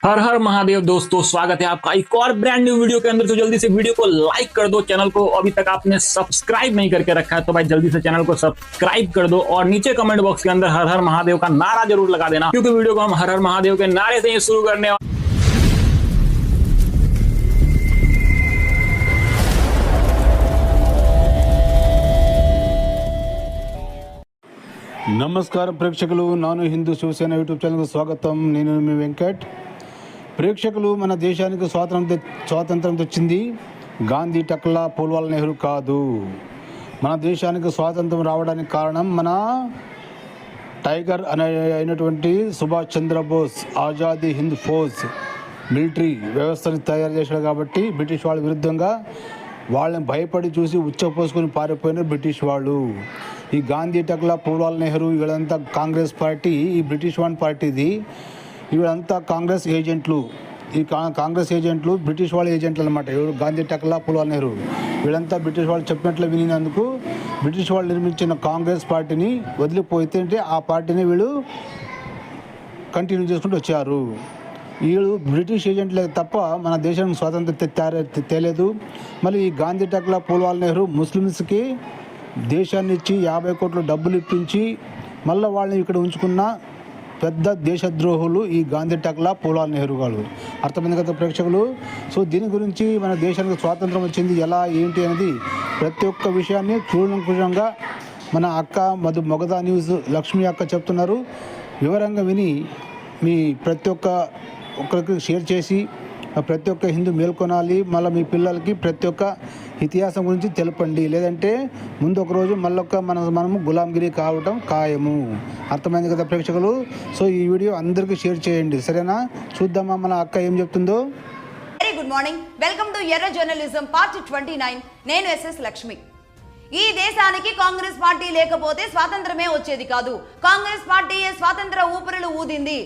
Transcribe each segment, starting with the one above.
हर हर महादेव दोस्तों, स्वागत है आपका एक और ब्रांड न्यू वीडियो के अंदर। तो जल्दी से वीडियो को लाइक कर दो, चैनल को अभी तक आपने सब्सक्राइब नहीं करके रखा है तो भाई जल्दी से चैनल को सब्सक्राइब कर दो और नीचे कमेंट बॉक्स के अंदर हर हर महादेव का नारा जरूर लगा देना, क्योंकि वीडियो को हम हर हर महादेव के नारे से ही शुरू करने वाले। నమస్కారం ప్రేక్షకులు, నాను హిందూ శివసేన యూట్యూబ్ ఛానల్కు స్వాగతం. నేను మీ వెంకట్. ప్రేక్షకులు, మన దేశానికి స్వాతంత్రం తెచ్చింది గాంధీ, టక్లా, పూల్వాల్ నెహ్రూ కాదు. మన దేశానికి స్వాతంత్రం రావడానికి కారణం మన టైగర్ అయినటువంటి సుభాష్ చంద్రబోస్ ఆజాదీ హింద్ ఫౌజ్ మిలిటరీ వ్యవస్థని తయారు చేశాడు. కాబట్టి బ్రిటిష్ వాళ్ళ విరుద్ధంగా వాళ్ళని భయపడి చూసి ఉచ్చపోసుకొని పారిపోయినారు బ్రిటిష్ వాళ్ళు. ఈ గాంధీ, టక్లా, పూల్వాల్ నెహ్రూ వీళ్ళంతా కాంగ్రెస్ పార్టీ, ఈ బ్రిటిష్ వన్ పార్టీది. వీళ్ళంతా కాంగ్రెస్ ఏజెంట్లు. ఈ కాంగ్రెస్ ఏజెంట్లు బ్రిటిష్ వాళ్ళ ఏజెంట్లు అనమాట. గాంధీ, టక్లా, పూల్వాల్ నెహ్రూ వీళ్ళంతా బ్రిటిష్ వాళ్ళు చెప్పినట్లు వినినందుకు బ్రిటిష్ వాళ్ళు నిర్మించిన కాంగ్రెస్ పార్టీని వదిలిపోతే ఆ పార్టీని వీళ్ళు కంటిన్యూ చేసుకుంటూ వచ్చారు. వీళ్ళు బ్రిటిష్ ఏజెంట్లే తప్ప మన దేశానికి స్వాతంత్రం తేలేదు. మళ్ళీ ఈ గాంధీ, టక్లా, పూల్వాల్ నెహ్రూ ముస్లిమ్స్కి దేశాన్ని ఇచ్చి 50 కోట్లు డబ్బులు ఇప్పించి మళ్ళీ వాళ్ళని ఇక్కడ ఉంచుకున్న పెద్ద దేశద్రోహులు ఈ గాంధీ, టక్లా, పూల్వాల్ నెహ్రూ గారు. అర్థమైంది కదా ప్రేక్షకులు? సో దీని గురించి మన దేశానికి స్వాతంత్రం వచ్చింది ఎలా ఏంటి అనేది ప్రతి ఒక్క విషయాన్ని కూలంకుషంగా మన అక్క మొగదా న్యూస్ లక్ష్మి అక్క చెప్తున్నారు. వివరంగా విని మీ ప్రతి ఒక్కరికి షేర్ చేసి ప్రతి ఒక్క హిందూ మేల్కొనాలి. మళ్ళీ మీ పిల్లలకి ప్రతి ఒక్క ఇతిహాసం గురించి తెలపండి. లేదంటే ముందు ఒక రోజు మళ్ళొక్క మనము గులాంగిరి కావటం ఖాయము. అర్థమైంది కదా ప్రేక్షకులు? సో ఈ వీడియో అందరికీ షేర్ చేయండి, సరేనా? చూద్దామా మన అక్క ఏం చెప్తుందో. Very good morning, welcome to ఎర్ర జర్నలిజం పార్ట్ 29. నేను ఎస్ఎస్ లక్ష్మి. ఈ దేశానికి కాంగ్రెస్ పార్టీ లేకపోతే స్వాతంత్రమే వచ్చేది కాదు. కాంగ్రెస్ పార్టీయే స్వాతంత్ర ఊపిరులు ఊదింది.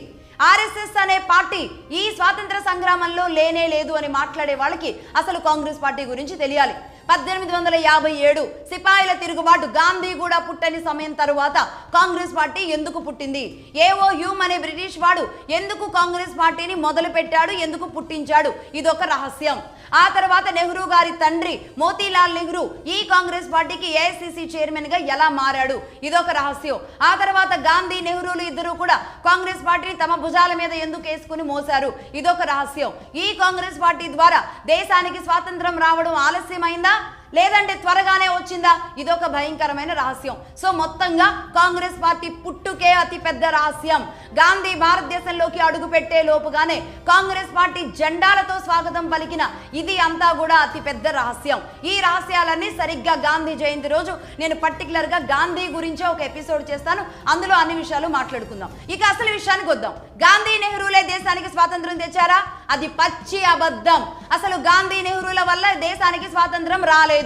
ఆర్ఎస్ఎస్ అనే పార్టీ ఈ స్వాతంత్ర సంగ్రామంలో లేనే లేదు అని మాట్లాడే వాళ్ళకి అసలు కాంగ్రెస్ పార్టీ గురించి తెలియాలి. 1857 సిపాయిల తిరుగుబాటు, గాంధీ కూడా పుట్టని సమయం తరువాత కాంగ్రెస్ పార్టీ ఎందుకు పుట్టింది? ఏవో హ్యూమ్ అనే బ్రిటిష్ వాడు ఎందుకు కాంగ్రెస్ పార్టీని మొదలు పెట్టాడు, ఎందుకు పుట్టించాడు? ఇదొక రహస్యం. ఆ తర్వాత నెహ్రూ గారి తండ్రి మోతీలాల్ నెహ్రూ ఈ కాంగ్రెస్ పార్టీకి ఏఐసిసి చైర్మన్ గా ఎలా మారాడు? ఇదొక రహస్యం. ఆ తర్వాత గాంధీ, నెహ్రూలు ఇద్దరు కూడా కాంగ్రెస్ పార్టీని తమ భుజాల మీద ఎందుకు వేసుకుని మోసారు? ఇదొక రహస్యం. ఈ కాంగ్రెస్ పార్టీ ద్వారా దేశానికి స్వాతంత్రం రావడం ఆలస్యమైందా లేదంటే త్వరగానే వచ్చిందా? ఇదొక భయంకరమైన రహస్యం. సో మొత్తంగా కాంగ్రెస్ పార్టీ పుట్టుకే అతి పెద్ద రహస్యం. గాంధీ భారతదేశంలోకి అడుగు పెట్టే లోపుగానే కాంగ్రెస్ పార్టీ జెండాలతో స్వాగతం పలికిన ఇది అంతా కూడా అతి పెద్ద రహస్యం. ఈ రహస్యాలన్నీ సరిగ్గా గాంధీ జయంతి రోజు నేను పర్టికులర్ గా గాంధీ గురించే ఒక ఎపిసోడ్ చేస్తాను. అందులో అన్ని విషయాలు మాట్లాడుకుందాం. ఇక అసలు విషయానికి వద్దాం. గాంధీ, నెహ్రూలే దేశానికి స్వాతంత్రం తెచ్చారా? అది పచ్చి అబద్ధం. అసలు గాంధీ, నెహ్రూల వల్ల దేశానికి స్వాతంత్రం రాలేదు.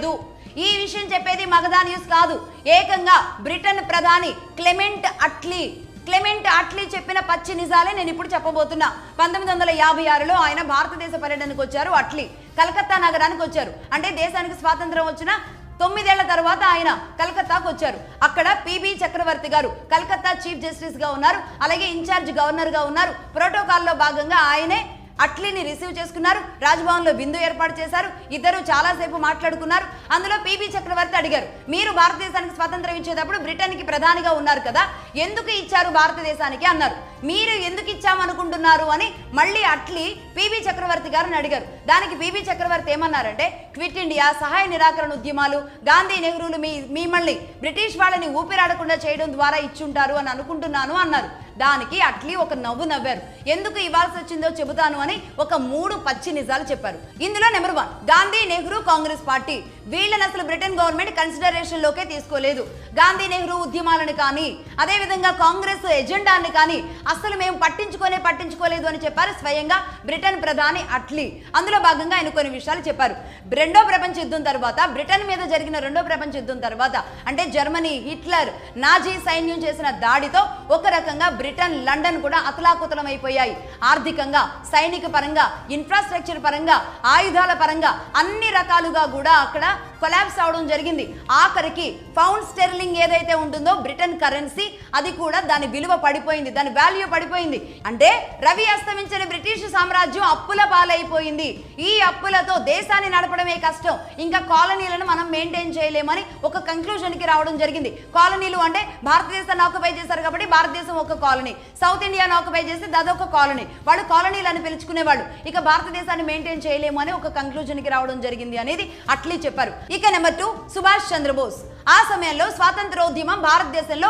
ఈ విషయం చెప్పేది మగధా న్యూస్ కాదు. ఏకంగా బ్రిటన్ ప్రధాని క్లెమెంట్ అట్లీ చెప్పిన పచ్చి నిజాలే నేను ఇప్పుడు చెప్పబోతున్నా. 1956లో ఆయన భారతదేశ పర్యటనకు వచ్చారు. అట్లీ కలకత్తా నగరానికి వచ్చారు. అంటే దేశానికి స్వాతంత్రం వచ్చిన 9 ఏళ్ల తర్వాత ఆయన కలకత్తాకు వచ్చారు. అక్కడ పిబి చక్రవర్తి గారు కలకత్తా చీఫ్ జస్టిస్ గా ఉన్నారు. అలాగే ఇన్ఛార్జ్ గవర్నర్ గా ఉన్నారు. ప్రోటోకాల్లో భాగంగా ఆయనే అట్లీని రిసీవ్ చేసుకున్నారు. రాజ్భవన్ లో విందు ఏర్పాటు చేశారు. ఇద్దరు చాలాసేపు మాట్లాడుకున్నారు. అందులో పిబి చక్రవర్తి అడిగారు, మీరు భారతదేశానికి స్వాతంత్రం ఇచ్చేటప్పుడు బ్రిటన్ కి ప్రధానిగా ఉన్నారు కదా, ఎందుకు ఇచ్చారు భారతదేశానికి అన్నారు. మీరు ఎందుకు ఇచ్చామనుకుంటున్నారు అని మళ్ళీ అట్లీ పిబి చక్రవర్తి గారిని అడిగారు. దానికి పిబి చక్రవర్తి ఏమన్నారంటే, క్విట్ ఇండియా, సహాయ నిరాకరణ ఉద్యమాలు, గాంధీ, నెహ్రూలు మిమ్మల్ని బ్రిటిష్ వాళ్ళని ఊపిరాడకుండా చేయడం ద్వారా ఇచ్చుంటారు అని అనుకుంటున్నాను అన్నారు. దానికి అట్లీ ఒక నవ్వు నవ్వారు. ఎందుకు ఇవ్వాల్సి వచ్చిందో చెబుతాను అని ఒక 3 పచ్చి నిజాలు చెప్పారు. ఇందులో నెంబర్ 1, గాంధీ, నెహ్రూ కాంగ్రెస్ పార్టీ వీళ్ళని అసలు బ్రిటన్ గవర్నమెంట్ కన్సిడరేషన్ లోకే తీసుకోలేదు. గాంధీ, నెహ్రూ ఉద్యమాలను కానీ అదే విధంగా కాంగ్రెస్ ఎజెండాని కానీ అసలు మేము పట్టించుకోలేదు అని చెప్పారు స్వయంగా బ్రిటన్ ప్రధాని అట్లీ. అందులో భాగంగా ఆయన కొన్ని విషయాలు చెప్పారు. రెండో ప్రపంచ యుద్ధం తర్వాత, బ్రిటన్ మీద జరిగిన రెండో ప్రపంచ యుద్ధం తర్వాత, అంటే జర్మనీ, హిట్లర్, నాజీ సైన్యం చేసిన దాడితో ఒక రకంగా బ్రిటన్, లండన్ కూడా అతలాకుతలం అయిపోయాయి. ఆర్థికంగా, సైనిక పరంగా, ఇన్ఫ్రాస్ట్రక్చర్ పరంగా, ఆయుధాల పరంగా అన్ని రకాలుగా కూడా అక్కడ కొలాప్స్ అవడం జరిగింది. ఆఖరికి పౌండ్ స్టెర్లింగ్ ఏదైతే ఉంటుందో బ్రిటన్ కరెన్సీ, అది కూడా దాని విలువ పడిపోయింది, దాని వాల్యూ పడిపోయింది. అంటే రవి అస్తమించిన బ్రిటిష్ సామ్రాజ్యం అప్పుల పాలైపోయింది. ఈ అప్పులతో దేశాన్ని నడపడమే కష్టం, ఇంకా కాలనీలను మనం మెయింటైన్ చేయలేమని ఒక కంక్లూజన్కి రావడం జరిగింది. కాలనీలు అంటే భారతదేశాన్ని ఆక్యుపై చేశారు కాబట్టి భారతదేశం ఒక కాలనీ, సౌత్ ఇండియాను ఆక్యుపై చేస్తే అదొక కాలనీ, వాళ్ళు కాలనీలు అని పిలుచుకునేవాళ్ళు. ఇక భారతదేశాన్ని మెయింటైన్ చేయలేము అని ఒక కంక్లూజన్కి రావడం జరిగింది అనేది అట్లీ చెప్పారు. ఇక నెంబర్ 2, సుభాష్ చంద్రబోస్. ఆ సమయంలో స్వాతంత్రోద్యమం భారతదేశంలో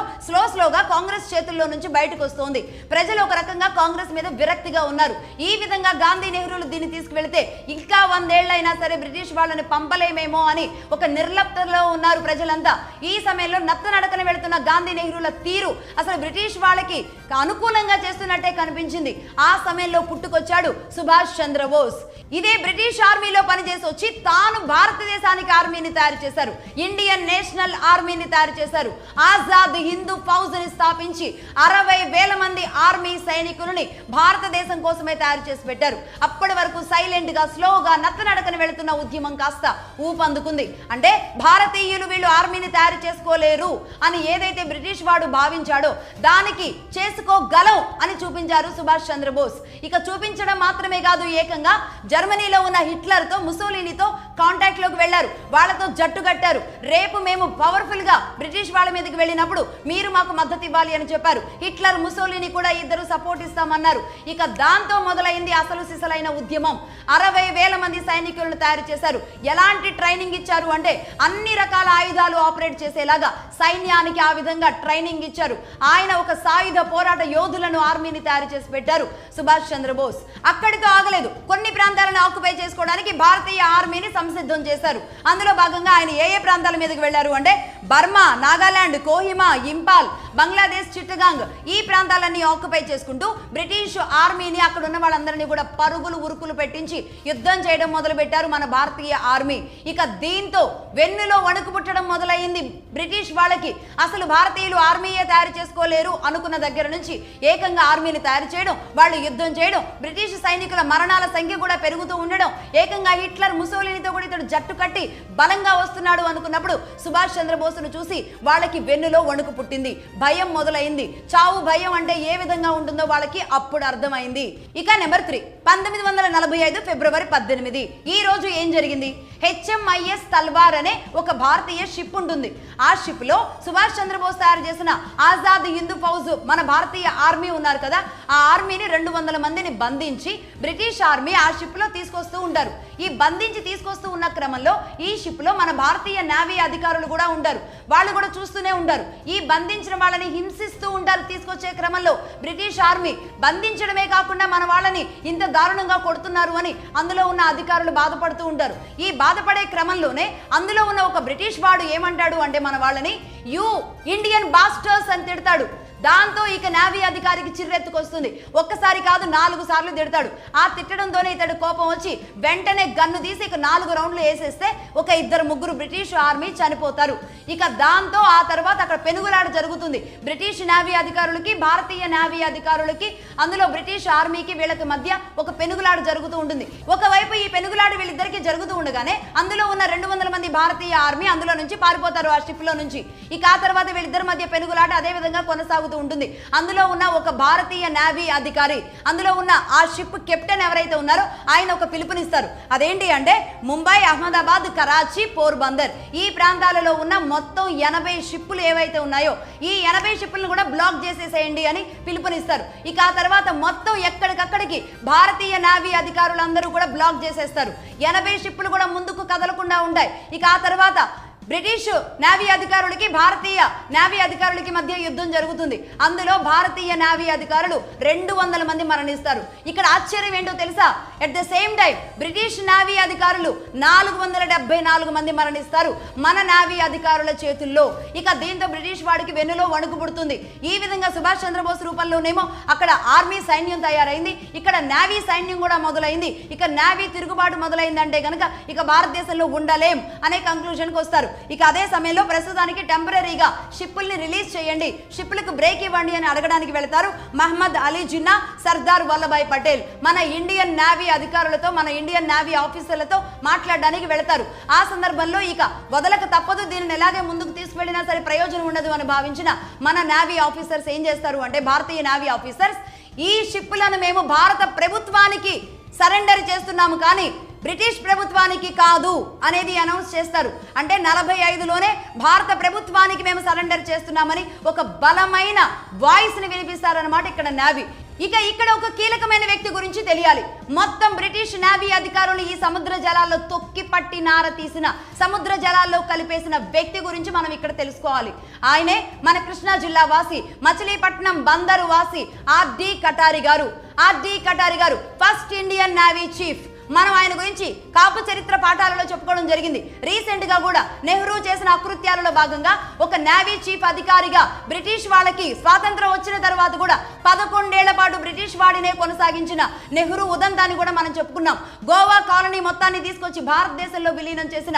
స్లోగా కాంగ్రెస్ చేతుల్లో నుంచి బయటకు వస్తోంది. ప్రజలు ఒక రకంగా కాంగ్రెస్ మీద విరక్తిగా ఉన్నారు. ఈ విధంగా గాంధీ నెహ్రూలు దీన్ని తీసుకువెళితే ఇంకా 100 ఏళ్లైనా సరే బ్రిటిష్ వాళ్ళని పంపలేమేమో అని ఒక నిర్లిప్తలో ఉన్నారు ప్రజలంతా. ఈ సమయంలో నత్తనడకన వెళుతున్న గాంధీ నెహ్రూల తీరు అసలు బ్రిటిష్ వాళ్ళకి అనుకూలంగా చేస్తున్నట్టే కనిపించింది. ఆ సమయంలో పుట్టుకొచ్చాడు సుభాష్ చంద్రబోస్. ఇదే బ్రిటిష్ ఆర్మీలో పనిచేసి వచ్చి తాను భారతదేశానికి ఆర్మీని తయారు చేశారు, ఇండియన్ నేషనల్ ఆర్మీని తయారు చేశారు. ఆజాద్ హిందూ ఫౌజ్ ని స్థాపించి 60,000 మంది ఆర్మీ సైనికులని భారతదేశం కోసమే తయారు చేసి పెట్టారు. అప్పటి వరకు సైలెంట్ గా స్లోగా నత్తనడకన వెళుతున్న ఉద్యమం కాస్త ఊపందుకుంది. అంటే భారతీయులు వీళ్ళు ఆర్మీని తయారు చేసుకోలేరు అని ఏదైతే బ్రిటిష్ వాడు భావించాడో దానికి చేసుకోగలం అని చూపించారు సుభాష్ చంద్రబోస్. ఇక చూపించడం మాత్రమే కాదు, ఏకంగా జర్మనీలో ఉన్న హిట్లర్ తో ముసోలినీతో కాంటాక్ట్ లోకి వెళ్లారు, వాళ్ళతో జట్టు కట్టారు. రేపు మేము పవర్ఫుల్ గా బ్రిటిష్ వాళ్ళ మీదకి వెళ్ళినప్పుడు మీరు మాకు మద్దతు ఇవ్వాలి అని చెప్పారు. హిట్లర్ ముసోలిని కూడా ఇద్దరు సపోర్ట్ ఇస్తామన్నారు. ఇక దాంతో మొదలైంది అసలు సిసలైన ఉద్యమం. 60,000 మంది సైనికులను తయారు చేశారు. ఎలాంటి ట్రైనింగ్ ఇచ్చారు అంటే అన్ని రకాల ఆయుధాలు ఆపరేట్ చేసేలాగా సైన్యానికి ఆ విధంగా ట్రైనింగ్ ఇచ్చారు. ఆయన ఒక సాయుధ పోరాట యోధులను ఆర్మీని తయారు చేసి పెట్టారు సుభాష్ చంద్రబోస్. అక్కడితో ఆగలేదు, కొన్ని ప్రాంతాలను ఆక్యుపై చేసుకోవడానికి భారతీయ ఆర్మీని సంసిద్ధం చేశారు. అందులో భాగంగా ఆయన ఏ ప్రాంతాల మీదకి వెళ్లారు అంటే బర్మా, నాగాలాండ్, కోహిమా, ఇంపాల్, బంగ్లాదేశ్, చిట్టగాంగ్ ఈ ప్రాంతాలన్నీ ఆక్యుపై చేసుకుంటూ బ్రిటిష్ ఆర్మీని అక్కడ ఉన్న వాళ్ళందరినీ కూడా పరుగులు ఉరుకులు పెట్టించి యుద్ధం చేయడం మొదలు పెట్టారు మన భారతీయ ఆర్మీ. ఇక దీంతో వెన్నులో వణుకు పుట్టడం మొదలైంది బ్రిటిష్ వాళ్ళకి. అసలు భారతీయులు ఆర్మీయే తయారు చేసుకోలేరు అనుకున్న దగ్గర నుంచి ఏకంగా ఆర్మీని తయారు చేయడం, వాళ్ళు యుద్ధం చేయడం, బ్రిటిష్ సైనికుల మరణాల సంఖ్య కూడా పెరుగుతూ ఉండడం, ఏకంగా హిట్లర్ ముసోలినితో కూడా ఇతడు జట్టు కట్టి బలంగా వస్తున్నాడు అనుకున్నప్పుడు సుభాష్ చంద్రబోస్ను చూసి వాళ్ళకి వెన్నులో వణుకు పుట్టింది, భయం మొదలైంది. చావు భయం అంటే ఏ విధంగా ఉంటుందో వాళ్ళకి అప్పుడు అర్థమైంది. ఇక నెంబర్ 3, 1945 ఫిబ్రవరి 18 ఈ రోజు ఏం జరిగింది? HMIS తల్వార్ అనే ఒక భారతీయ షిప్ ఉంటుంది. ఆ షిప్ లో సుభాష్ చంద్రబోస్ తయారు చేసిన ఆజాద్ హిందూ ఫౌజ్ మన భారతీయ ఆర్మీ ఉన్నారు కదా, ఆ ఆర్మీని 200 మందిని బంధించి బ్రిటిష్ ఆర్మీ ఆ షిప్ లో తీసుకొస్తూ ఉంటారు. ఈ బంధించి తీసుకొస్తూ ఉన్న క్రమంలో ఈ షిప్ లో మన భారతీయ నేవీ అధికారులు కూడా ఉంటారు. వాళ్ళు కూడా చూస్తూనే ఉంటారు. ఈ బంధించిన వాళ్ళని హింసిస్తూ ఉంటారు. తీసుకొచ్చే క్రమంలో బ్రిటిష్ ఆర్మీ బంధించడమే కాకుండా మన వాళ్ళని ఇంత దారుణంగా కొడుతున్నారు అని అందులో ఉన్న అధికారులు బాధపడుతూ ఉంటారు. ఈ బాధపడే క్రమంలోనే అందులో ఉన్న ఒక బ్రిటిష్ వాడు ఏమంటాడు అంటే మన వాళ్ళని యూ ఇండియన్ బాస్టర్స్ అని తిడతాడు. దాంతో ఇక నేవీ అధికారికి చిర్రెత్తుకొస్తుంది. ఒక్కసారి కాదు 4 సార్లు తిడతాడు. ఆ తిట్టడంతోనే ఇతడు కోపం వచ్చి వెంటనే గన్ను తీసి ఇక 4 రౌండ్లు వేసేస్తే ఒక 2-3 బ్రిటిష్ ఆర్మీ చనిపోతారు. ఇక దాంతో ఆ తర్వాత అక్కడ పెనుగులాట జరుగుతుంది. బ్రిటిష్ నేవీ అధికారులకి, భారతీయ నేవీ అధికారులకి, అందులో బ్రిటిష్ ఆర్మీకి వీళ్ళకి మధ్య ఒక పెనుగులాట జరుగుతూ ఉంటుంది. ఒకవైపు ఈ పెనుగులాట వీళ్ళిద్దరికి జరుగుతూ ఉండగానే అందులో ఉన్న 200 మంది భారతీయ ఆర్మీ అందులో నుంచి పారిపోతారు ఆ షిప్ లో నుంచి. ఇక ఆ తర్వాత వీళ్ళిద్దరి మధ్య పెనుగులాట అదే విధంగా కొనసాగుతుంది ఉంటుంది. అందులో ఉన్న ఒక భారతీయ నేవీ అధికారి, అందులో ఉన్న ఆ షిప్ కెప్టెన్ ఎవరైతే ఉన్నారో ఆయన ఒక పిలుపునిస్తారు. అదేంటి అంటే ముంబై, అహ్మదాబాద్, కరాచీ, పోర్బందర్ ఈ ప్రాంతాలలో ఉన్న మొత్తం 80 షిప్పులు ఏవైతే ఉన్నాయో ఈ 80 షిప్పులను కూడా బ్లాక్ చేసేసేయండి అని పిలుపునిస్తారు. ఇక ఆ తర్వాత మొత్తం ఎక్కడికక్కడికి భారతీయ నేవీ అధికారులందరూ కూడా బ్లాక్ చేసేస్తారు. 80 షిప్పులు కూడా ముందుకు కదలకుండా ఉంటాయి. ఇక ఆ తర్వాత బ్రిటిష్ నేవీ అధికారులకి, భారతీయ నేవీ అధికారులకి మధ్య యుద్ధం జరుగుతుంది. అందులో భారతీయ నేవీ అధికారులు 200 మంది మరణిస్తారు. ఇక్కడ ఆశ్చర్యం ఏంటో తెలుసా? At the same time British navy అధికారులు 474 మంది మరణిస్తారు మన నేవీ అధికారుల చేతుల్లో. ఇక దీంతో బ్రిటిష్ వాడికి వెన్నులో వణుకు పుడుతుంది. ఈ విధంగా సుభాష్ చంద్రబోస్ రూపంలోనేమో అక్కడ ఆర్మీ సైన్యం తయారైంది, ఇక్కడ నేవీ సైన్యం కూడా మొదలైంది. ఇక నేవీ తిరుగుబాటు మొదలైందంటే కనుక ఇక భారతదేశంలో ఉండలేం అనే కంక్లూజన్కి వస్తారు. ఇక అదే సమయంలో ప్రస్తుతానికి టెంపరీగా షిప్పుల్ని రిలీజ్ చేయండి, షిప్పులకు బ్రేక్ ఇవ్వండి అని అడగడానికి వెళతారు మహమ్మద్ అలీ జిన్నా, సర్దార్ వల్లభాయ్ పటేల్ మన ఇండియన్ నేవీ అధికారులతో, మన ఇండియన్ నేవీ ఆఫీసర్లతో మాట్లాడడానికి వెళతారు. ఆ సందర్భంలో ఇక వదలక తప్పదు, దీనిని ఎలాగే ముందుకు తీసుకువెళ్ళినా సరే ప్రయోజనం ఉండదు అని భావించిన మన నేవీ ఆఫీసర్స్ ఏం చేస్తారు అంటే, భారతీయ నేవీ ఆఫీసర్స్ ఈ షిప్పులను మేము భారత ప్రభుత్వానికి సరెండర్ చేస్తున్నాము కానీ బ్రిటిష్ ప్రభుత్వానికి కాదు అనేది అనౌన్స్ చేస్తారు. అంటే 45లోనే భారత ప్రభుత్వానికి మేము సరెండర్ చేస్తున్నామని ఒక బలమైన వాయిస్ ని వినిపిస్తారన్నమాట ఇక్కడ నేవీ. ఇక ఇక్కడ ఒక కీలకమైన వ్యక్తి గురించి తెలియాలి. మొత్తం బ్రిటిష్ నేవీ అధికారులు ఈ సముద్ర జలాల్లో తొక్కి పట్టి నార తీసిన, సముద్ర జలాల్లో కలిపేసిన వ్యక్తి గురించి మనం ఇక్కడ తెలుసుకోవాలి. ఆయనే మన కృష్ణా జిల్లా వాసి, మచిలీపట్నం బందరు వాసి ఆర్డి కటారి గారు. ఆర్డి కటారి గారు ఫస్ట్ ఇండియన్ నేవీ చీఫ్. మనం ఆయన గురించి కాపు చరిత్ర పాఠాలలో చెప్పుకోవడం జరిగింది. రీసెంట్ గా కూడా నెహ్రూ చేసిన అకృత్యాలలో భాగంగా ఒక నేవీ చీఫ్ అధికారిగా బ్రిటిష్ వాళ్ళకి స్వాతంత్రం వచ్చిన తర్వాత కూడా 11 ఏళ్ల పాటు బ్రిటిష్ వాడినే కొనసాగించిన నెహ్రూ ఉదంతాన్ని కూడా మనం చెప్పుకున్నాం. గోవా కాలనీ మొత్తాన్ని తీసుకొచ్చి భారతదేశంలో విలీనం చేసిన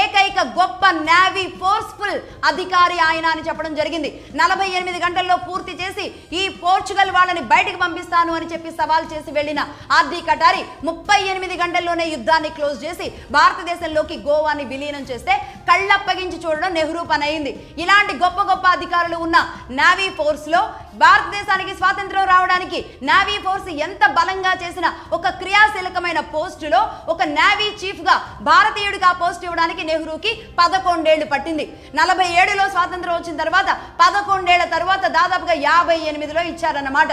ఏకైక గొప్ప నేవీ ఫోర్స్ఫుల్ అధికారి ఆయన అని చెప్పడం జరిగింది. 48 గంటల్లో పూర్తి చేసి ఈ పోర్చుగల్ వాళ్ళని బయటికి పంపిస్తాను అని చెప్పి సవాల్ చేసి వెళ్లిన ఆర్డి కటారి 38 గంటల్లోనే యుద్ధాన్ని క్లోజ్ చేసి భారతదేశంలోకి గోవాని విలీనం చేస్తే కళ్ళప్పగించి చూడడం నెహ్రూ పని అయింది. ఇలాంటి గొప్ప గొప్ప అధికారులు ఉన్న నేవీ ఫోర్స్ లో భారతదేశానికి స్వాతంత్రం రావడానికి నేవీ ఫోర్స్ ఎంత బలంగా చేసిన ఒక క్రియాశీలకమైన పోస్టులో ఒక నేవీ చీఫ్ గా భారతీయుడికి ఆ పోస్ట్ ఇవ్వడానికి నెహ్రూకి 11 ఏళ్లు పట్టింది. 47లో స్వాతంత్రం వచ్చిన తర్వాత 11 ఏళ్ల తర్వాత దాదాపుగా 58లో ఇచ్చారన్నమాట.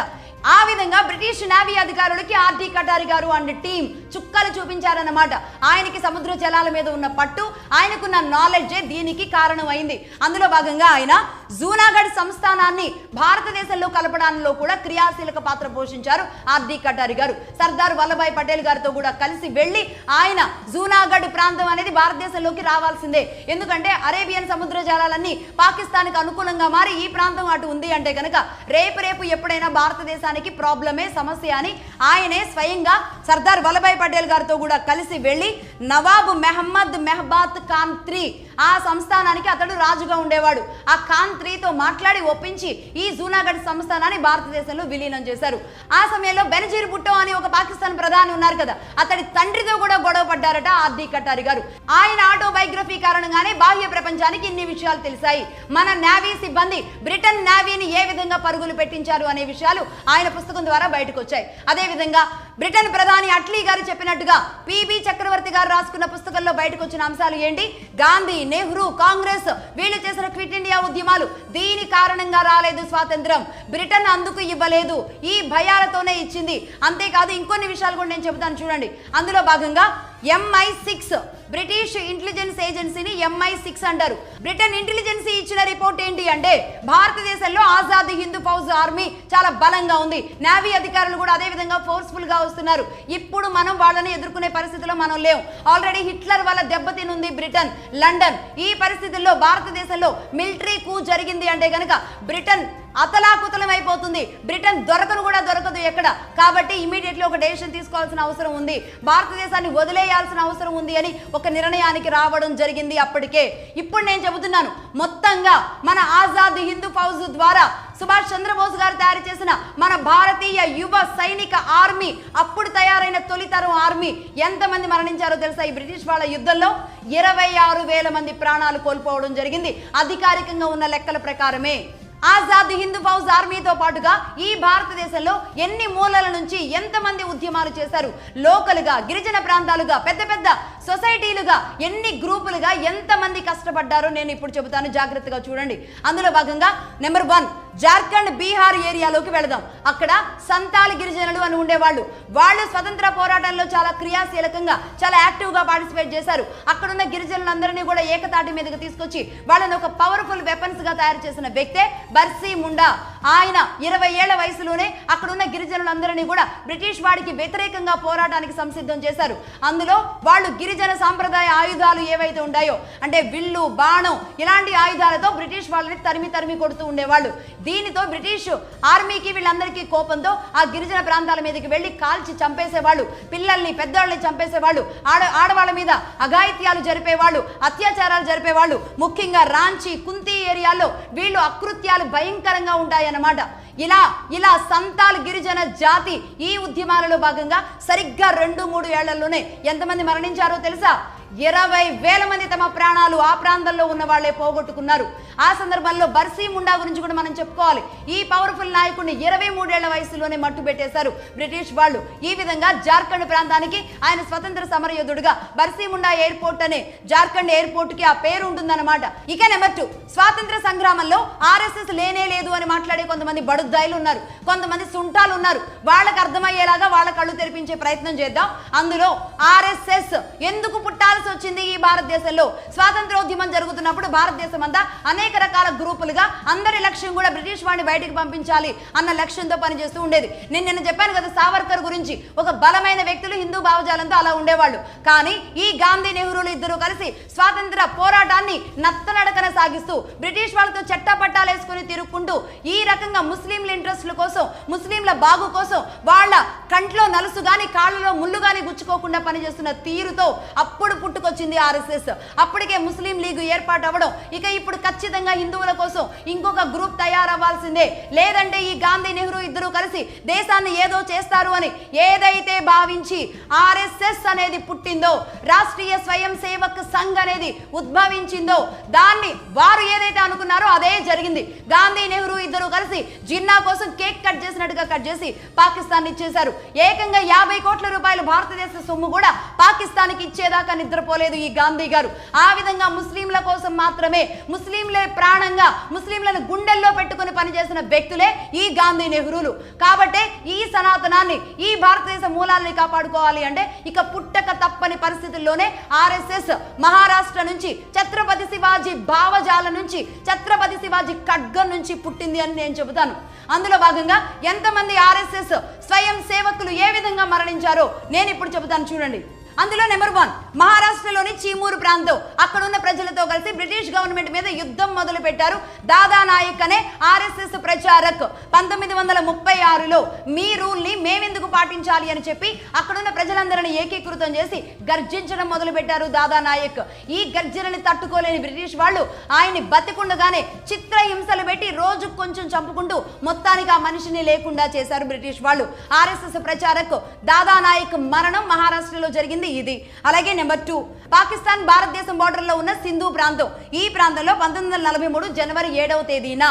ఆ విధంగా బ్రిటిష్ నేవీ అధికారులకి ఆర్డి కటారి గారు అండ్ టీం చుక్కలు చూపించారన్నమాట. ఆయనకి సముద్ర జలాల మీద ఉన్న పట్టు, ఆయనకున్న నాలెడ్జే దీనికి కారణమైంది. అందులో భాగంగా ఆయన జూనాగఢ్ సంస్థానాన్ని భారతదేశంలో కలపడంలో కూడా క్రియాశీలక పాత్ర పోషించారు ఆర్డి కటారి గారు. సర్దార్ వల్లభాయ్ పటేల్ గారితో కూడా కలిసి వెళ్లి ఆయన జూనాగఢ్ ప్రాంతం అనేది భారతదేశంలోకి రావాల్సిందే, ఎందుకంటే అరేబియన్ సముద్ర జలాలన్నీ పాకిస్తాన్కి అనుకూలంగా మారి ఈ ప్రాంతం అటు ఉంది అంటే కనుక రేపు ఎప్పుడైనా భారతదేశానికి ప్రాబ్లమే, సమస్య అని ఆయనే స్వయంగా సర్దార్ వల్లభాయ్ పటేల్ గారితో కూడా కలిసి వెళ్లి నవాబ్ మెహమ్మద్ మెహబాత్ ఖాన్ III ఆ సంస్థానానికి అతడు రాజుగా ఉండేవాడు. ఆ ఖాన్ IIIతో మాట్లాడి ఒప్పించి ఈ జూనాగఢ్ సంస్థానాన్ని భారతదేశంలో విలీనం చేశారు. ఆ సమయంలో బెనజీర్ భుట్టో అని ఒక పాకిస్తాన్ ప్రధాని ఉన్నారు కదా, అతడి తండ్రితో కూడా గొడవ పడ్డారట ఆర్డి కటారి గారు. ఆయన ఆటోబయోగ్రఫీ కారణంగానే బాహ్య ప్రపంచానికి ఇన్ని విషయాలు తెలిసాయి. మన నేవీ సిబ్బంది బ్రిటన్ నేవీని ఏ విధంగా పరుగులు పెట్టించారు అనే విషయాలు ఆయన పుస్తకం ద్వారా బయటకు వచ్చాయి. అదే విధంగా బ్రిటన్ ప్రధాని అట్లీ గారు చెప్పినట్టుగా పిబి చక్రవర్తి గారు రాసుకున్న పుస్తకంలో బయటకు వచ్చిన అంశాలు ఏంటి? గాంధీ, నెహ్రూ, కాంగ్రెస్ వీళ్ళు చేసిన క్విట్ ఇండియా ఉద్యమాలు, దీని కారణంగా రాలేదు స్వాతంత్రం, బ్రిటన్ అందుకు ఇవ్వలేదు, ఈ భయాలతోనే ఇచ్చింది. అంతేకాదు ఇంకొన్ని విషయాలు కూడా నేను చెబుతాను చూడండి. అందులో భాగంగా MI6 బ్రిటిష్ ఇంటెలిజెన్స్ ఏజెన్సీని MI6 అంటారు. బ్రిటన్ ఇంటెలిజెన్సీ ఇచ్చిన రిపోర్ట్ ఏంటి అంటే, భారతదేశంలో ఆజాద్ హిందూ ఫౌజ్ ఆర్మీ చాలా బలంగా ఉంది, నేవీ అధికారులు కూడా అదే విధంగా ఫోర్స్ఫుల్ గా వస్తున్నారు, ఇప్పుడు మనం వాళ్ళని ఎదుర్కొనే పరిస్థితిలో మనం లేవు, ఆల్రెడీ హిట్లర్ వల్ల దెబ్బతినుంది బ్రిటన్, లండన్, ఈ పరిస్థితుల్లో భారతదేశంలో మిలిటరీ కూ జరిగింది అంటే కనుక బ్రిటన్ అతలాకుతలం అయిపోతుంది, బ్రిటన్ దొరకదు ఎక్కడ. కాబట్టి ఇమీడియట్లీ ఒక డెసిషన్ తీసుకోవాల్సిన అవసరం ఉంది, భారతదేశాన్ని వదిలేయాల్సిన అవసరం ఉంది అని ఒక నిర్ణయానికి రావడం జరిగింది అప్పటికే. ఇప్పుడు నేను చెబుతున్నాను, మొత్తంగా మన ఆజాద్ హిందూ ఫౌజ్ ద్వారా సుభాష్ చంద్రబోస్ గారు తయారు చేసిన మన భారతీయ యువ సైనిక ఆర్మీ, అప్పుడు తయారైన తొలితరం ఆర్మీ ఎంతమంది మరణించారో తెలుసా? ఈ బ్రిటిష్ వాళ్ళ యుద్ధంలో 26,000 మంది ప్రాణాలు కోల్పోవడం జరిగింది అధికారికంగా ఉన్న లెక్కల ప్రకారమే. ఆజాద్ హిందూ ఫౌజ్ ఆర్మీతో పాటుగా ఈ భారతదేశంలో ఎన్ని మూలల నుంచి ఎంతమంది ఉద్యమాలు చేశారు, లోకల్గా, గిరిజన ప్రాంతాలుగా, పెద్ద పెద్ద సొసైటీలుగా, ఎన్ని గ్రూపులుగా ఎంతమంది కష్టపడ్డారో నేను ఇప్పుడు చెబుతాను, జాగ్రత్తగా చూడండి. అందులో భాగంగా నెంబర్ 1 జార్ఖండ్, బీహార్ ఏరియాలోకి వెళదాం. అక్కడ సంతాల్ గిరిజనులు అని ఉండేవాళ్ళు. వాళ్ళు స్వతంత్ర పోరాటంలో చాలా క్రియాశీలకంగా, చాలా యాక్టివ్ గా పార్టిసిపేట్ చేశారు. అక్కడున్న గిరిజనులందరినీ కూడా ఏకతాటి మీదకి తీసుకొచ్చి వాళ్ళని ఒక పవర్ఫుల్ వెపన్స్ గా తయారు చేసిన వ్యక్తే బర్సీ ముండా. ఆయన 20 ఏళ్ల వయసులోనే అక్కడున్న గిరిజనులందరినీ కూడా బ్రిటిష్ వాడికి వ్యతిరేకంగా పోరాటానికి సంసిద్ధం చేశారు. అందులో వాళ్ళు గిరిజన సాంప్రదాయ ఆయుధాలు ఏవైతే ఉన్నాయో అంటే విల్లు, బాణం ఇలాంటి ఆయుధాలతో బ్రిటిష్ వాళ్ళని తరిమి కొడుతూ ఉండేవాళ్ళు. దీనితో బ్రిటిష్ ఆర్మీకి వీళ్ళందరికీ కోపంతో ఆ గిరిజన ప్రాంతాల మీదకి వెళ్లి కాల్చి చంపేసేవాళ్ళు, పిల్లల్ని పెద్దవాళ్ళని చంపేసేవాళ్ళు, ఆడవాళ్ళ మీద అఘాయిత్యాలు జరిపేవాళ్ళు, అత్యాచారాలు జరిపేవాళ్ళు. ముఖ్యంగా రాంచీ, కుంతి ఏరియాలో వీళ్ళు అకృత్యాలు భయంకరంగా ఉంటాయన్నమాట. ఇలా సంతాల్ గిరిజన జాతి ఈ ఉద్యమాలలో భాగంగా సరిగ్గా 2-3 ఏళ్లలోనే ఎంతమంది మరణించారో తెలుసా? 20,000 మంది తమ ప్రాణాలు ఆ ప్రాంతంలో ఉన్న వాళ్లే పోగొట్టుకున్నారు. ఆ సందర్భంలో బర్సీ ముండా గురించి కూడా మనం చెప్పుకోవాలి. ఈ పవర్ఫుల్ నాయకుడిని 23 ఏళ్ల వయసులోనే మట్టు పెట్టేశారు బ్రిటిష్ వాళ్ళు. ఈ విధంగా జార్ఖండ్ ప్రాంతానికి ఆయన స్వతంత్ర సమరయోధుడుగా బర్సీ ముండా ఎయిర్పోర్ట్ అనే జార్ఖండ్ ఎయిర్పోర్ట్ కి ఆ పేరు ఉంటుందన్నమాట. ఇక నెంబర్ 2, స్వాతంత్ర సంగ్రామంలో ఆర్ఎస్ఎస్ లేనే లేదు అని మాట్లాడే కొంతమంది బడుద్దాయిలు ఉన్నారు, కొంతమంది సుంటాలు ఉన్నారు. వాళ్ళకి అర్థమయ్యేలాగా వాళ్ళ కళ్ళు తెరిపించే ప్రయత్నం చేద్దాం. అందులో ఆర్ఎస్ఎస్ ఎందుకు పుట్టాల్సి వచ్చింది? ఈ భారతదేశంలో స్వాతంత్రోద్యమం జరుగుతున్నప్పుడు భారతదేశం అంతా అనేక రకాల గ్రూపులుగా అందరి లక్ష్యం కూడా బ్రిటిష్ వాడిని బయటికి పంపించాలి అన్న లక్ష్యంతో పనిచేస్తూ ఉండేది. నేను చెప్పాను కదా సావర్కర్ గురించి, ఒక బలమైన వ్యక్తులు హిందూ భావజాలంతో అలా ఉండేవాళ్ళు. కానీ ఈ గాంధీ, నెహ్రూలు ఇద్దరు కలిసి స్వాతంత్ర పోరాటాన్ని నత్తనడకన సాగిస్తూ బ్రిటిష్ వాళ్ళతో చట్టపట్టాలు వేసుకుని తిరుక్కుంటూ ఈ రకంగా ముస్లింల ఇంట్రెస్ట్ల కోసం, ముస్లింల బాగు కోసం వాళ్ళ కంట్లో నలుసు గాని కాళ్ళలో ముళ్ళు గాని గుచ్చుకోకుండా పనిచేస్తున్న తీరుతో అప్పుడు పుట్టుకొచ్చింది ఆర్ఎస్ఎస్. అప్పటికే ముస్లిం లీగ్ ఏర్పాటు అవ్వడం, ఇక ఇప్పుడు ఖచ్చితంగా హిందువుల కోసం ఇంకొక గ్రూప్ తయారవ్వాల్సిందే, లేదంటే ఈ గాంధీ, నెహ్రూ ఇద్దరు కలిసి దేశాన్ని ఏదో చేస్తారు అని ఏదైతే భావించి ఆర్ఎస్ఎస్ అనేది పుట్టిందో, రాష్ట్రీయ స్వయం సేవక్ సంఘ్ అనేది ఉద్భవించిందో, దాన్ని వారు ఏదైతే అనుకున్నారో అదే జరిగింది. గాంధీ, నెహ్రూ ఇద్దరు కలిసి జిన్నా కోసం కేక్ కట్ చేసినట్టుగా కట్ చేసి పాకిస్తాన్ ఇచ్చేశారు. ఏకంగా 50 కోట్ల రూపాయలు భారతదేశ సొమ్ము కూడా పాకిస్తాన్కి ఇచ్చేదాకా నిద్రపోలేదు ఈ గాంధీ గారు. ఆ విధంగా ముస్లింల కోసం మాత్రమే, ముస్లింలే ప్రాణంగా, ముస్లింలను గుండెల్లో పెట్టుకుని పనిచేసిన వ్యక్తులే ఈ గాంధీ, నెహ్రూలు. కాబట్టే ఈ సనాతనాన్ని, ఈ భారతదేశ మూలాల్ని కాపాడుకోవాలి అంటే ఇక పుట్టక తప్పని పరిస్థితుల్లోనే ఆర్ఎస్ఎస్ మహారాష్ట్ర నుంచి, ఛత్రపతి శివాజీ భావజాల నుంచి, ఛత్రపతి శివాజీ ఖడ్గం నుంచి పుట్టింది అని నేను చెబుతాను. అందులో భాగంగా ఎంతమంది ఆర్ఎస్ఎస్ స్వయం సేవకులు ఏ విధంగా మరణించారో నేను ఇప్పుడు చెబుతాను చూడండి. అందులో నెంబర్ 1, మహారాష్ట్రలోని చీమూరు ప్రాంతం. అక్కడున్న ప్రజలతో కలిసి బ్రిటిష్ గవర్నమెంట్ మీద యుద్ధం మొదలు పెట్టారు దాదా నాయక్ అనే ఆర్ఎస్ఎస్ ప్రచారక్. 1936లో మీ రూల్ ని మేమెందుకు పాటించాలి అని చెప్పి అక్కడున్న ప్రజలందరినీ ఏకీకృతం చేసి గర్జించడం మొదలు పెట్టారు దాదా నాయక్. ఈ గర్జనని తట్టుకోలేని బ్రిటిష్ వాళ్ళు ఆయన్ని బతికుండగానే చిత్రహింసలు పెట్టి రోజు కొంచెం చంపుకుంటూ మొత్తానికి ఆ మనిషిని లేకుండా చేశారు బ్రిటిష్ వాళ్ళు. ఆర్ఎస్ఎస్ ప్రచారక్ దాదా నాయక్ మరణం మహారాష్ట్రలో జరిగింది ఇది. అలాగే నెంబర్ 2, పాకిస్తాన్ భారతదేశం బోర్డర్ లో ఉన్న సింధు ప్రాంతం. ఈ ప్రాంతంలో 1943 జనవరి 7వ తేదీన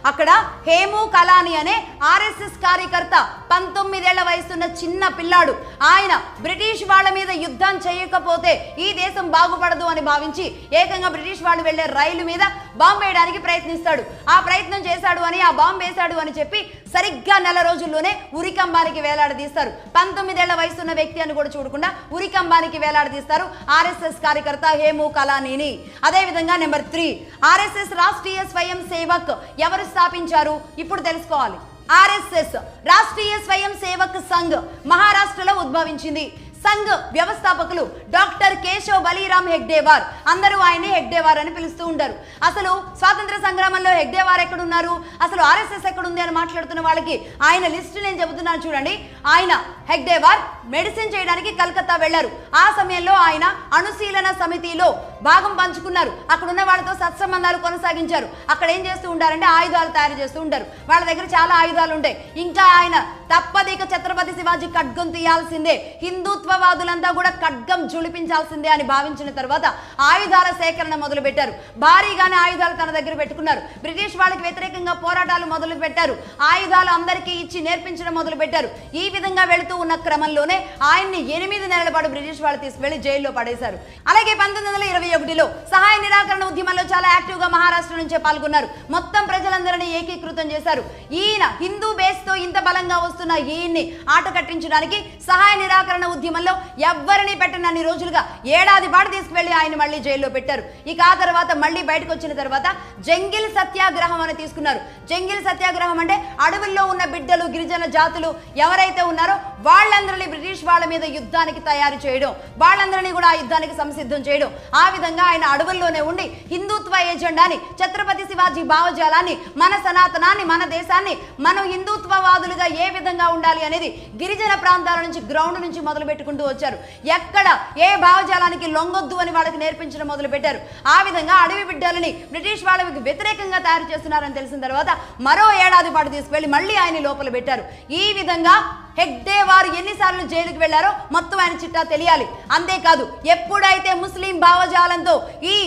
అక్కడ హేము కలాని అనే ఆర్ఎస్ఎస్ కార్యకర్త, 19 ఏళ్ల వయసున్న చిన్న పిల్లాడు, ఆయన బ్రిటిష్ వాళ్ళ మీద యుద్ధం చేయకపోతే ఈ దేశం బాగుపడదు అని భావించి ఏకంగా బ్రిటిష్ వాళ్ళు వెళ్లే రైలు మీద బాంబు వేయడానికి ప్రయత్నిస్తాడు. ఆ ప్రయత్నం చేశాడు అని, ఆ బాంబు వేశాడు అని చెప్పి సరిగ్గా 4 రోజుల్లోనే ఉరికంబానికి వేలాడదీస్తారు. 19 ఏళ్ల వయసున్న వ్యక్తి అని కూడా చూడకుండా ఉరికంబానికి వేలాడదీస్తారు ఆర్ఎస్ఎస్ కార్యకర్త హేము కలానీని. అదే విధంగా నెంబర్ 3, ఆర్ఎస్ఎస్ రాష్ట్రీయ స్వయం సేవక్ ఎవరు స్థాపించారు ఇప్పుడు తెలుసుకోవాలి. ఆర్ఎస్ఎస్ రాష్ట్రీయ స్వయం సేవక్ సంఘ్ మహారాష్ట్రలో ఉద్భవించింది. సంఘ్ వ్యవస్థాపకులు డాక్టర్ కేశవ్ బలీరామ్ హెగ్డేవార్. అందరూ ఆయన్ని హెగ్డేవార్ అని పిలుస్తూ ఉంటారు. అసలు స్వాతంత్ర సంగ్రామంలో హెగ్డేవార్ ఎక్కడున్నారు, అసలు ఆర్ఎస్ఎస్ ఎక్కడుంది అని మాట్లాడుతున్న వాళ్ళకి ఆయన లిస్టు నేను చెబుతున్నాను చూడండి. ఆయన హెగ్డేవార్ మెడిసిన్ చేయడానికి కలకత్తా వెళ్లారు. ఆ సమయంలో ఆయన అనుశీలన సమితిలో భాగం పంచుకున్నారు. అక్కడ ఉన్న వాళ్ళతో సత్సంబంధాలు కొనసాగించారు. అక్కడ ఏం చేస్తూ ఉంటారంటే ఆయుధాలు తయారు చేస్తూ ఉంటారు. వాళ్ళ దగ్గర చాలా ఆయుధాలు ఉంటాయి. ఇంకా ఆయన తప్పదిక ఛత్రపతి శివాజీ ఖడ్గం తీయాల్సిందే, హిందుత్వవాదులంతా కూడా ఖడ్గం జుళిపించాల్సిందే అని భావించిన తర్వాత ఆయుధాల సేకరణ మొదలు పెట్టారు. భారీగానే ఆయుధాలు తన దగ్గర పెట్టుకున్నారు. బ్రిటిష్ వాళ్ళకి వ్యతిరేకంగా పోరాటాలు మొదలు పెట్టారు. ఆయుధాలు అందరికీ ఇచ్చి నేర్పించడం మొదలు పెట్టారు. ఈ విధంగా వెళుతూ ఉన్న క్రమంలోనే ఆయన్ని 8 నెలల పాటు బ్రిటిష్ వాళ్ళు తీసుకువెళ్లి జైల్లో పడేశారు. అలాగే 1921 1991లో సహాయ నిరాకరణ ఉద్యమంలో చాలా యాక్టివ్ గా మహారాష్ట్ర నుంచే పాల్గొన్నారు. మొత్తం ప్రజలందరినీ ఏకీకృతం చేశారు. ఈయన హిందూ బేస్ తో ఇంత బలంగా వస్తున్న ఈయన్ని ఆట కట్టించడానికి సహాయ నిరాకరణ ఉద్యమంలో ఎవ్వరిని పెట్టనన్ని రోజులుగా ఏడాది పాటు తీసుకువెళ్లి ఆయన మళ్ళీ జైల్లో పెట్టారు. ఇక ఆ తర్వాత మళ్ళీ బయటకు వచ్చిన తర్వాత జంగిల్ సత్యాగ్రహం అని తీసుకున్నారు. జంగిల్ సత్యాగ్రహం అంటే అడవుల్లో ఉన్న బిడ్డలు, గిరిజన జాతులు ఎవరైతే ఉన్నారో వాళ్ళందరినీ బ్రిటిష్ వాళ్ళ మీద యుద్ధానికి తయారు చేయడం, వాళ్ళందరినీ కూడా ఆ యుద్ధానికి సంసిద్ధం చేయడం. ఆ విధంగా ఆయన అడవుల్లోనే ఉండి హిందుత్వ ఎజెండాని, ఛత్రపతి శివాజీ భావజాలాన్ని, మన సనాతనాన్ని, మన దేశాన్ని మనం హిందుత్వవాదులుగా ఏ విధంగా ఉండాలి అనేది గిరిజన ప్రాంతాల నుంచి, గ్రౌండ్ నుంచి మొదలు పెట్టుకుంటూ వచ్చారు. ఎక్కడ ఏ భావజాలానికి లొంగొద్దు అని వాళ్ళకి నేర్పించడం మొదలు పెట్టారు. ఆ విధంగా అడవి బిడ్డలని బ్రిటిష్ వాళ్ళకి వ్యతిరేకంగా తయారు చేస్తున్నారని తెలిసిన తర్వాత మరో ఏడాది పాటు తీసుకువెళ్ళి మళ్ళీ ఆయన లోపల పెట్టారు. ఈ విధంగా హెగ్డే వారు ఎన్నిసార్లు జైలుకు వెళ్లారో మొత్తం ఆయన చిట్టా తెలియాలి. అంతేకాదు ఎప్పుడైతే ముస్లిం భావజాలంతో ఈ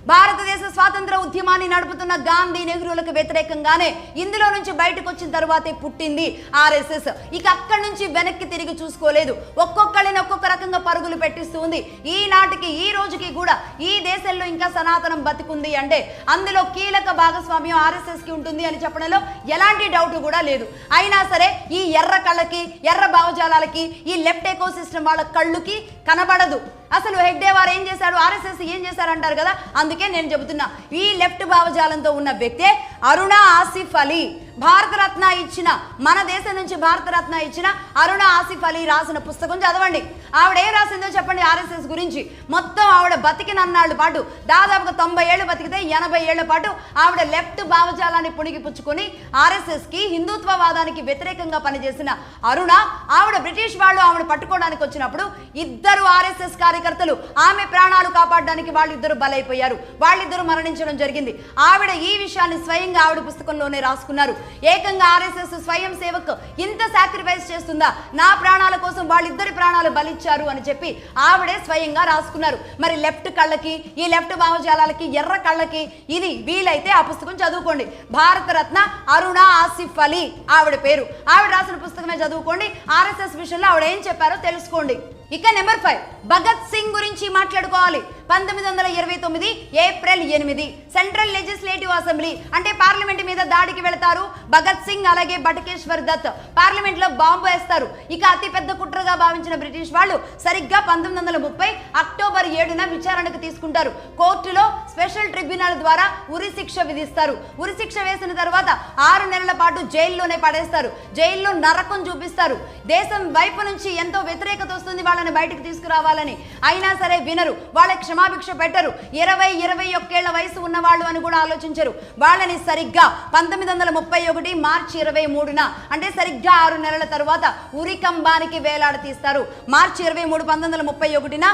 భారతదేశ స్వాతంత్ర ఉద్యమాన్ని నడుపుతున్న గాంధీ, నెహ్రూలకు వ్యతిరేకంగానే ఇందులో నుంచి బయటకు వచ్చిన తర్వాతే పుట్టింది ఆర్ఎస్ఎస్. ఇక అక్కడి నుంచి వెనక్కి తిరిగి చూసుకోలేదు. ఒక్కొక్కళ్ళని ఒక్కొక్క రకంగా పరుగులు పెట్టిస్తూ ఉంది. ఈనాటికి, ఈ రోజుకి కూడా ఈ దేశంలో ఇంకా సనాతనం బతికుంది అంటే అందులో కీలక భాగస్వామ్యం ఆర్ఎస్ఎస్ కి ఉంటుంది అని చెప్పడంలో ఎలాంటి డౌట్ కూడా లేదు. అయినా సరే ఈ ఎర్ర కళ్ళకి, ఎర్ర భావజాలాలకి, ఈ లెఫ్ట్ ఎకో సిస్టమ్ వాళ్ళ కళ్ళుకి కనబడదు. అసలు హెగ్డే వారు ఏం చేశాడు, ఆర్ఎస్ఎస్ ఏం చేశారు అంటారు కదా, అందుకే నేను చెబుతున్నా ఈ లెఫ్ట్ భావజాలంతో ఉన్న వ్యక్తే అరుణా ఆసిఫ్ అలీ. భారతరత్న ఇచ్చిన, మన దేశం నుంచి భారతరత్న ఇచ్చిన అరుణా ఆసిఫ్ అలీ రాసిన పుస్తకం చదవండి. ఆవిడ ఏం రాసిందో చెప్పండి ఆర్ఎస్ఎస్ గురించి. మొత్తం ఆవిడ బతికినన్నాళ్ళ పాటు, దాదాపుగా 90 ఏళ్ళు బతికితే 80 ఏళ్ల పాటు ఆవిడ లెఫ్ట్ భావజాలాన్ని పుణికిపుచ్చుకొని ఆర్ఎస్ఎస్ కి, హిందుత్వవాదానికి వ్యతిరేకంగా పనిచేసిన అరుణ, ఆవిడ బ్రిటిష్ వాళ్ళు ఆవిడ పట్టుకోవడానికి వచ్చినప్పుడు ఇద్దరు ఆర్ఎస్ఎస్ కార్యకర్తలు ఆమె ప్రాణాలు కాపాడడానికి వాళ్ళిద్దరు బలైపోయారు. వాళ్ళిద్దరు మరణించడం జరిగింది. ఆవిడ ఈ విషయాన్ని స్వయంగా ఆవిడ పుస్తకంలోనే రాసుకున్నారు. ఏకంగా ఆర్ఎస్ఎస్ స్వయం సేవక్ ఇంత సాక్రిఫైస్ చేస్తుందా, నా ప్రాణాల కోసం వాళ్ళిద్దరి ప్రాణాలు బలిచ్చారు అని చెప్పి ఆవిడే స్వయంగా రాసుకున్నారు. మరి లెఫ్ట్ కళ్ళకి, ఈ లెఫ్ట్ భావజాలాలకి, ఎర్ర కళ్ళకి ఇది వీలైతే ఆ పుస్తకం చదువుకోండి. భారతరత్న అరుణా ఆసిఫ్ అలీ ఆవిడ పేరు. ఆవిడ రాసిన పుస్తకమే చదువుకోండి. ఆర్ఎస్ఎస్ విషయంలో ఆవిడ ఏం చెప్పారో తెలుసుకోండి. ఇక నెంబర్ 5 భగత్ సింగ్ గురించి మాట్లాడుకోవాలి. 1929 ఏప్రిల్ 8 సెంట్రల్ లెజిస్లేటివ్ అసెంబ్లీ అంటే పార్లమెంట్ మీద దాడికి వెళతారు భగత్ సింగ్, అలాగే బటకేశ్వర్ దత్. పార్లమెంట్ లో బాంబు వేస్తారు. ఇక అతి పెద్ద కుట్రగా భావించిన బ్రిటిష్ వాళ్ళు సరిగ్గా 1930 అక్టోబర్ 7న విచారణకు తీసుకుంటారు. కోర్టులో స్పెషల్ ట్రిబ్యునల్ ద్వారా ఉరి శిక్ష విధిస్తారు. ఉరి శిక్ష వేసిన తర్వాత 6 నెలల పాటు జైల్లోనే పడేస్తారు. జైల్లో నరకం చూపిస్తారు. దేశం వైపు నుంచి ఎంతో వ్యతిరేకత వస్తుంది వాళ్ళని బయటకు తీసుకురావాలని. అయినా సరే వినరు. వాళ్ళకి క్షమాభిక్ష పెట్టరు. 20-21 ఏళ్ల వయసు ఉన్నవాళ్ళు అని కూడా ఆలోచించరు. వాళ్ళని సరిగ్గా 1931 మార్చి 23న అంటే సరిగ్గా 6 నెలల తర్వాత ఉరికంబానికి వేలాడతీస్తారు. మార్చి 23, 1931న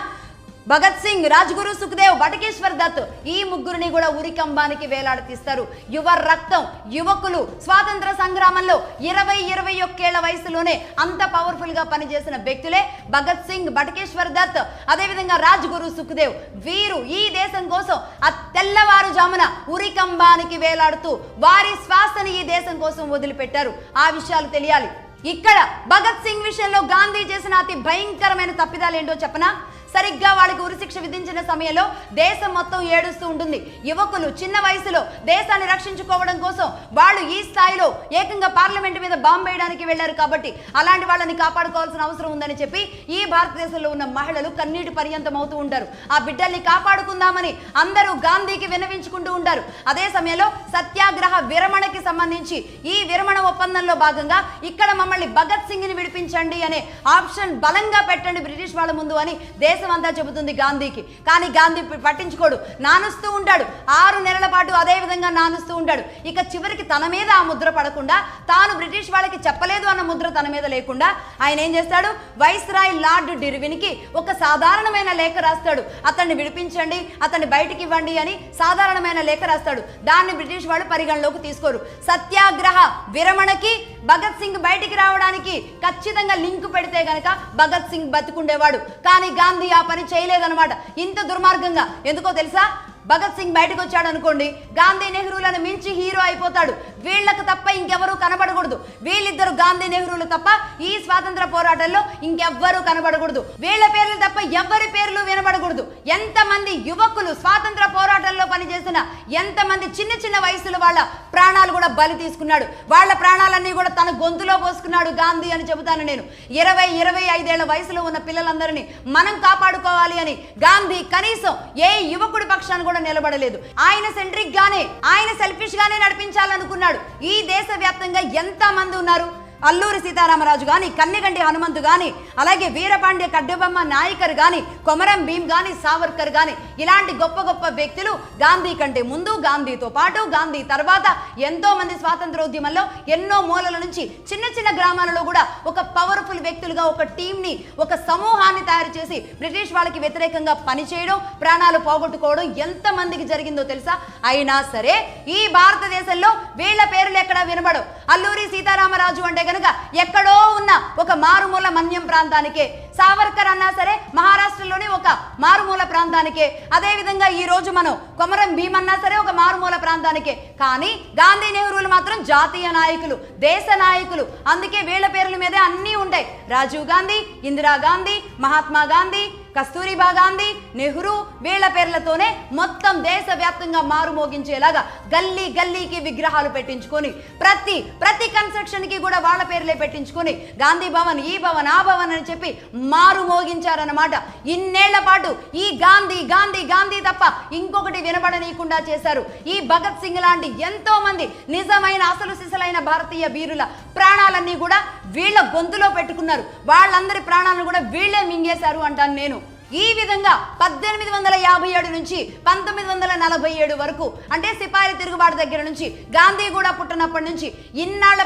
భగత్ సింగ్, రాజ్గురు సుఖ్దేవ్, బటకేశ్వర్ దత్ ఈ ముగ్గురిని కూడా ఉరికంబానికి వేలాడతీస్తారు. యువ రక్తం, యువకులు స్వాతంత్ర సంగ్రామంలో 20-21 ఏళ్ల వయసులోనే అంత పవర్ఫుల్ గా పనిచేసిన వ్యక్తులే భగత్ సింగ్, బటకేశ్వర్ దత్, అదేవిధంగా రాజ్గురు సుఖ్దేవ్. వీరు ఈ దేశం కోసం ఆ తెల్లవారుజామున ఉరికంబానికి వేలాడుతూ వారి శ్వాసని ఈ దేశం కోసం వదిలిపెట్టారు. ఆ విషయాలు తెలియాలి. ఇక్కడ భగత్ సింగ్ విషయంలో గాంధీ చేసిన అతి భయంకరమైన తప్పిదాలు ఏంటో చెప్పనా? సరిగ్గా వాళ్ళకి ఉరిశిక్ష విధించిన సమయంలో దేశం మొత్తం ఏడుస్తూ ఉంటుంది. యువకులు చిన్న వయసులో దేశాన్ని రక్షించుకోవడం కోసం వాళ్ళు ఈ స్థాయిలో ఏకంగా పార్లమెంట్ మీద బాంబు వేయడానికి వెళ్లారు. కాబట్టి అలాంటి వాళ్ళని కాపాడుకోవాల్సిన అవసరం ఉందని చెప్పి ఈ భారతదేశంలో ఉన్న మహిళలు కన్నీటి పర్యంతం అవుతూ ఉంటారు. ఆ బిడ్డల్ని కాపాడుకుందామని అందరూ గాంధీకి విన్నవించుకుంటూ ఉంటారు. అదే సమయంలో సత్యాగ్రహ విరమణకి సంబంధించి ఈ విరమణ ఒప్పందంలో భాగంగా ఇక్కడ మమ్మల్ని భగత్ సింగ్ ని విడిపించండి అనే ఆప్షన్ బలంగా పెట్టండి బ్రిటిష్ వాళ్ళ ముందు అని దేశమంతా చెబుతుంది గాంధీకి. కానీ గాంధీ పట్టించుకోడు, నానుస్తూ ఉంటాడు. 6 నెలల పాటు అదే విధంగా నానుస్తూ ఉంటాడు. ఇక చివరికి తన మీద ఆ ముద్ర పడకుండా, తాను బ్రిటిష్ వాళ్ళకి చెప్పలేదు అన్న ముద్ర తన మీద లేకుండా ఆయన ఏం చేస్తాడు, వైస్రాయ్ లార్డ్ డిర్విన్కి ఒక సాధారణమైన లేఖ రాస్తాడు. అతన్ని విడిపించండి, అతన్ని బయటికి ఇవ్వండి అని సాధారణమైన లేఖ రాస్తాడు. దాన్ని బ్రిటిష్ వాళ్ళు పరిగణలోకి తీసుకోరు. సత్యాగ్రహ విరమణకి భగత్ సింగ్ బయటికి రావడానికి ఖచ్చితంగా లింక్ పెడితే గనక భగత్ సింగ్ బతికుండేవాడు. కానీ గాంధీ ఆ పని చేయలేదన్నమాట. ఇంత దుర్మార్గంగా. ఎందుకో తెలుసా? భగత్ సింగ్ బయటకు వచ్చాడు అనుకోండి, గాంధీ నెహ్రూలను మించి హీరో అయిపోతాడు. వీళ్ళకు తప్ప ఇంకెవరూ కనబడకూడదు. వీళ్ళిద్దరు గాంధీ నెహ్రూలు తప్ప ఈ స్వాతంత్ర పోరాటంలో ఇంకెవ్వరూ కనబడకూడదు. వీళ్ళ పేర్లు తప్ప ఎవరి పేర్లు వినబడకూడదు. ఎంతమంది యువకులు స్వాతంత్ర పోరాటంలో పనిచేసిన ఎంతమంది చిన్న చిన్న వయసులో వాళ్ళ ప్రాణాలు కూడా బలి తీసుకున్నాడు. వాళ్ళ ప్రాణాలన్నీ కూడా తన గొంతులో పోసుకున్నాడు గాంధీ అని చెబుతాను నేను. 20-25 వయసులో ఉన్న పిల్లలందరినీ మనం కాపాడుకోవాలి అని గాంధీ కనీసం ఏ యువకుడి పక్షాన్ని కూడా నిలబడలేదు. ఆయన సెంట్రిక్ గానే, ఆయన సెల్ఫిష్ గానే నడిపించాలనుకున్నాడు. ఈ దేశవ్యాప్తంగా ఎంత మంది ఉన్నారు? అల్లూరి సీతారామరాజు గాని, కన్నెగంటి హనుమంతు గాని, అలాగే వీరపాండ్య కడ్డబొమ్మ నాయకర్ గాని, కొమరం భీమ్ గాని, సావర్కర్ గాని, ఇలాంటి గొప్ప గొప్ప వ్యక్తులు గాంధీ కంటే ముందు, గాంధీతో పాటు, గాంధీ తర్వాత ఎంతో మంది స్వాతంత్రోద్యమంలో ఎన్నో మూలల నుంచి చిన్న చిన్న గ్రామాలలో కూడా ఒక పవర్ఫుల్ వ్యక్తులుగా ఒక టీంని, ఒక సమూహాన్ని తయారు చేసి బ్రిటిష్ వాళ్ళకి వ్యతిరేకంగా పనిచేయడం, ప్రాణాలు పోగొట్టుకోవడం ఎంతమందికి జరిగిందో తెలుసా? అయినా సరే ఈ భారతదేశంలో వీళ్ళ పేర్లు ఎక్కడా వినబడవు. అల్లూరి సీతారామరాజు అంటే కనుక ఎక్కడో ఉన్న ఒక మారుమూల మన్యం ప్రాంతానికే, సావర్కర్ అన్నా సరే మహారాష్ట్రలోని ఒక మారుమూల ప్రాంతానికే, అదే విధంగా ఈ రోజు మనం కొమరం భీమ్ అన్నా సరే ఒక మారుమూల ప్రాంతానికే. కానీ గాంధీ నెహ్రూలు మాత్రం జాతీయ నాయకులు, దేశ నాయకులు. అందుకే వీళ్ళ పేర్ల మీదే అన్నీ ఉంటాయి. రాజీవ్ గాంధీ, ఇందిరా గాంధీ, మహాత్మా గాంధీ, కస్తూరిబా గాంధీ, నెహ్రూ, వీళ్ళ పేర్లతోనే మొత్తం దేశవ్యాప్తంగా మారుమోగించేలాగా గల్లీ గల్లీకి విగ్రహాలు పెట్టించుకొని ప్రతి కన్స్ట్రక్షన్ కి కూడా వాళ్ళ పేర్లే పెట్టించుకొని గాంధీ భవన్, ఈ భవన్, ఆ భవన్ అని చెప్పి మారుమోగించారన్నమాట. ఇన్నేళ్ల పాటు ఈ గాంధీ గాంధీ గాంధీ తప్ప ఇంకొకటి వినబడనీయకుండా చేశారు. ఈ భగత్ సింగ్ లాంటి ఎంతో మంది నిజమైన అసలు సిసలైన భారతీయ వీరుల ప్రాణాలన్నీ కూడా వీళ్ళ గొంతులో పెట్టుకున్నారు. వాళ్ళందరి ప్రాణాలను కూడా వీళ్ళే మింగేశారు అంటాను నేను. ఈ విధంగా 1857 నుంచి 1947 వరకు, అంటే సిపాయిల తిరుగుబాటు దగ్గర నుంచి గాంధీ కూడా పుట్టినప్పటి నుంచి ఇన్నేళ్ల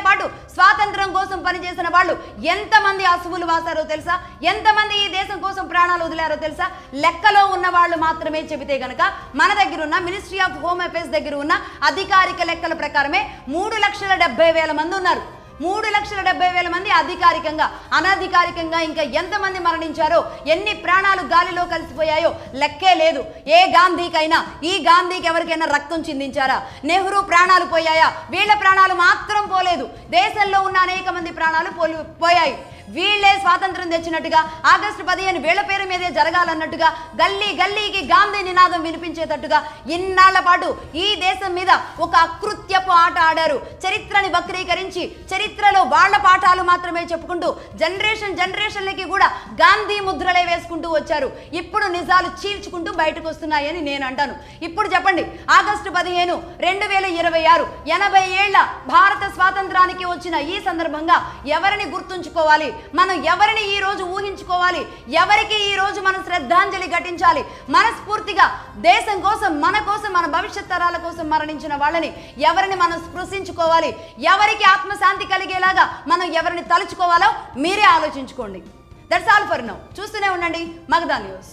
పాటు స్వాతంత్రం కోసం పనిచేసిన వాళ్ళు ఎంతమంది అసువులు వాసారో తెలుసా? ఎంతమంది ఈ దేశం కోసం ప్రాణాలు వదిలారో తెలుసా? లెక్కలో ఉన్న వాళ్ళు మాత్రమే చెబితే గనక మన దగ్గర ఉన్న మినిస్ట్రీ ఆఫ్ హోమ్ అఫేర్స్ దగ్గర ఉన్న అధికారిక లెక్కల ప్రకారమే 3,70,000 మంది ఉన్నారు. 3,70,000 మంది అధికారికంగా, అనధికారికంగా ఇంకా ఎంతమంది మరణించారో, ఎన్ని ప్రాణాలు గాలిలో కలిసిపోయాయో లెక్కే లేదు. ఏ గాంధీకైనా, ఈ గాంధీకి ఎవరికైనా రక్తం చిందించారా? నెహ్రూ ప్రాణాలు పోయాయా? వీళ్ళ ప్రాణాలు మాత్రం పోలేదు. దేశంలో ఉన్న అనేక మంది ప్రాణాలు పోయాయి. వీళ్ళే స్వాతంత్రం తెచ్చినట్టుగా, ఆగస్టు 15 వీళ్ళ పేరు మీదే జరగాలన్నట్టుగా, గల్లీ గల్లీకి గాంధీ నినాదం వినిపించేటట్టుగా ఇన్నాళ్ల పాటు ఈ దేశం మీద ఒక అకృత్యపు ఆట ఆడారు. చరిత్రని వక్రీకరించి చరిత్రలో వాళ్ళ పాఠాలు మాత్రమే చెప్పుకుంటూ జనరేషన్లకి కూడా గాంధీ ముద్రలే వేసుకుంటూ వచ్చారు. ఇప్పుడు నిజాలు చీల్చుకుంటూ బయటకు వస్తున్నాయని నేను అంటాను. ఇప్పుడు చెప్పండి, ఆగస్టు 15 2026 80 ఏళ్ల భారత స్వాతంత్రానికి వచ్చిన ఈ సందర్భంగా ఎవరిని గుర్తుంచుకోవాలి? మనం ఎవరిని ఈ రోజు ఊహించుకోవాలి? ఎవరికి ఈ రోజు మనం శ్రద్ధాంజలి ఘటించాలి? మనస్ఫూర్తిగా దేశం కోసం, మన కోసం, మన భవిష్యత్ తరాల కోసం మరణించిన వాళ్ళని ఎవరిని మనం స్పృశించుకోవాలి? ఎవరికి ఆత్మశాంతి కలిగేలాగా మనం ఎవరిని తలుచుకోవాలో మీరే ఆలోచించుకోండి. That's all for now. చూస్తూనే ఉండండి మగధా న్యూస్.